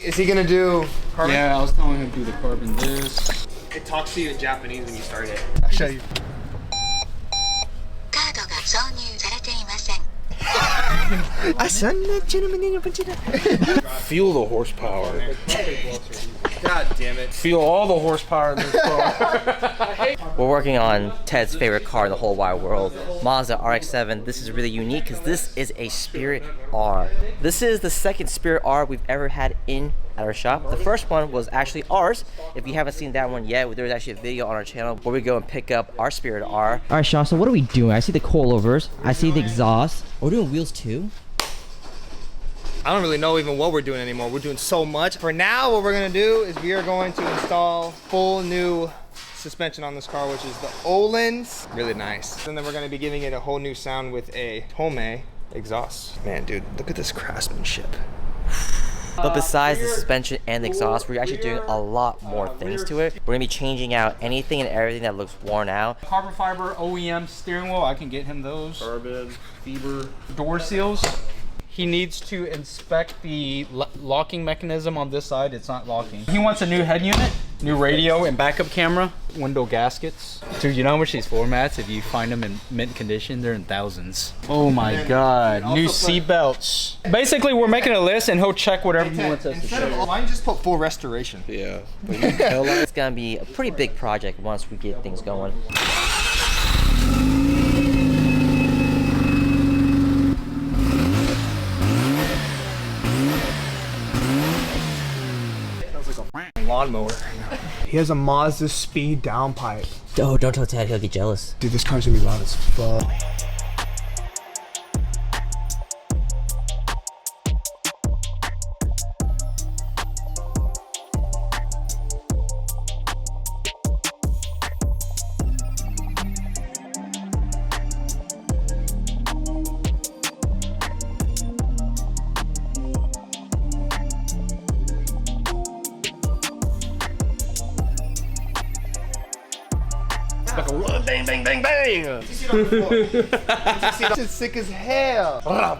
Is he gonna do carbon? Yeah, I was telling him to do the carbon this. It talks to you in Japanese when you start it. I'll show you. Feel the horsepower. God damn it. Feel all the horsepower in this car. We're working on Ted's favorite car in the whole wide world, Mazda RX-7. This is really unique because this is a Spirit R. This is the second Spirit R we've ever had in at our shop. The first one was actually ours. If you haven't seen that one yet, there's actually a video on our channel where we go and pick up our Spirit R. All right, Sean, so what are we doing? I see the coilovers, I see the exhaust. We're doing wheels too? I don't really know even what we're doing anymore. We're doing so much. For now, what we're gonna do is we are going to install full new suspension on this car, which is the Ohlins. Really nice. And then we're gonna be giving it a whole new sound with a Tomei exhaust. Man, dude, look at this craftsmanship. But besides the suspension and the exhaust, we're actually doing a lot more things to it. We're gonna be changing out anything and everything that looks worn out. Carbon fiber OEM steering wheel, I can get him those. Carbon, fiber. Door seals. He needs to inspect the locking mechanism on this side. It's not locking. He wants a new head unit, new radio and backup camera, window gaskets. Dude, you know how much these floor mats, if you find them in mint condition, they're in thousands. Oh my God, new seat belts. Basically, we're making a list and he'll check whatever he wants us to show. Why don't you just put full restoration? Yeah. It's gonna be a pretty big project once we get things going. Lawnmower. He has a Mazda speed downpipe. Oh, don't tell Ted, he'll get jealous. Dude, this car's gonna be loud as fuck. Bang, bang, bang, bang! This is sick as hell. God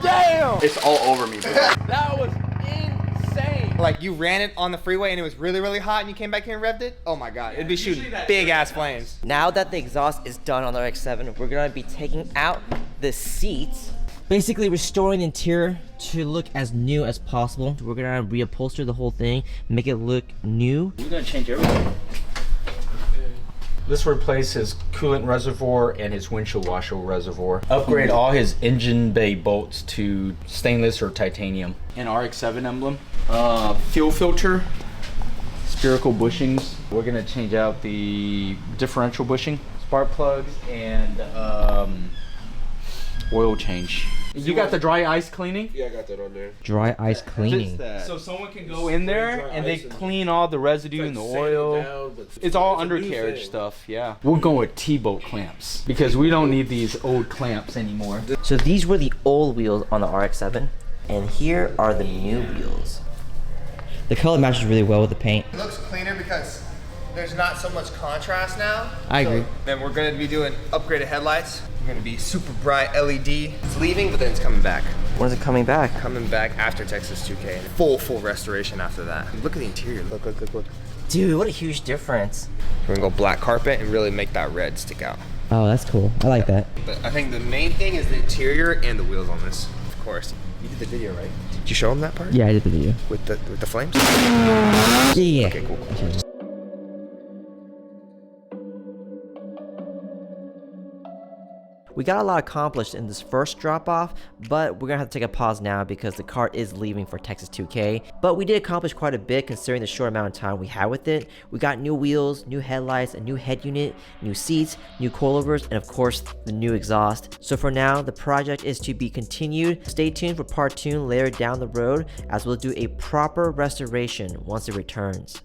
damn! It's all over me, bro. That was insane! Like you ran it on the freeway and it was really, really hot and you came back here and revved it? Oh my God, it'd be shooting big ass flames. Now that the exhaust is done on the RX-7, we're gonna be taking out the seats, basically restoring the interior to look as new as possible. We're gonna reupholster the whole thing, make it look new. We're gonna change everything. This replaces his coolant reservoir and his windshield washer reservoir. Upgrade all his engine bay bolts to stainless or titanium. An RX-7 emblem. Fuel filter. Spherical bushings. We're gonna change out the differential bushing. Spark plugs and oil change. You got the dry ice cleaning? Yeah, I got that on there. Dry ice cleaning. So someone can go in there and they clean all the residue and the oil. It's all undercarriage stuff, yeah. We're going with T-bolt clamps because we don't need these old clamps anymore. So these were the old wheels on the RX-7, and here are the new wheels. The color matches really well with the paint. It looks cleaner because there's not so much contrast now. I agree. Then we're gonna be doing upgraded headlights. We're gonna be super bright LED. It's leaving, but then it's coming back. When is it coming back? Coming back after Texas 2K. Full restoration after that. Look at the interior. Look. Dude, what a huge difference. We're gonna go black carpet and really make that red stick out. Oh, that's cool. I like that. But I think the main thing is the interior and the wheels on this. Of course. You did the video, right? Did you show them that part? Yeah, I did the video. With the flames? Yeah. Okay, cool. We got a lot accomplished in this first drop off, but we're gonna have to take a pause now because the car is leaving for Texas 2K. But we did accomplish quite a bit considering the short amount of time we had with it. We got new wheels, new headlights, a new head unit, new seats, new coilovers, and of course the new exhaust. So for now, the project is to be continued. Stay tuned for part 2 later down the road as we'll do a proper restoration once it returns.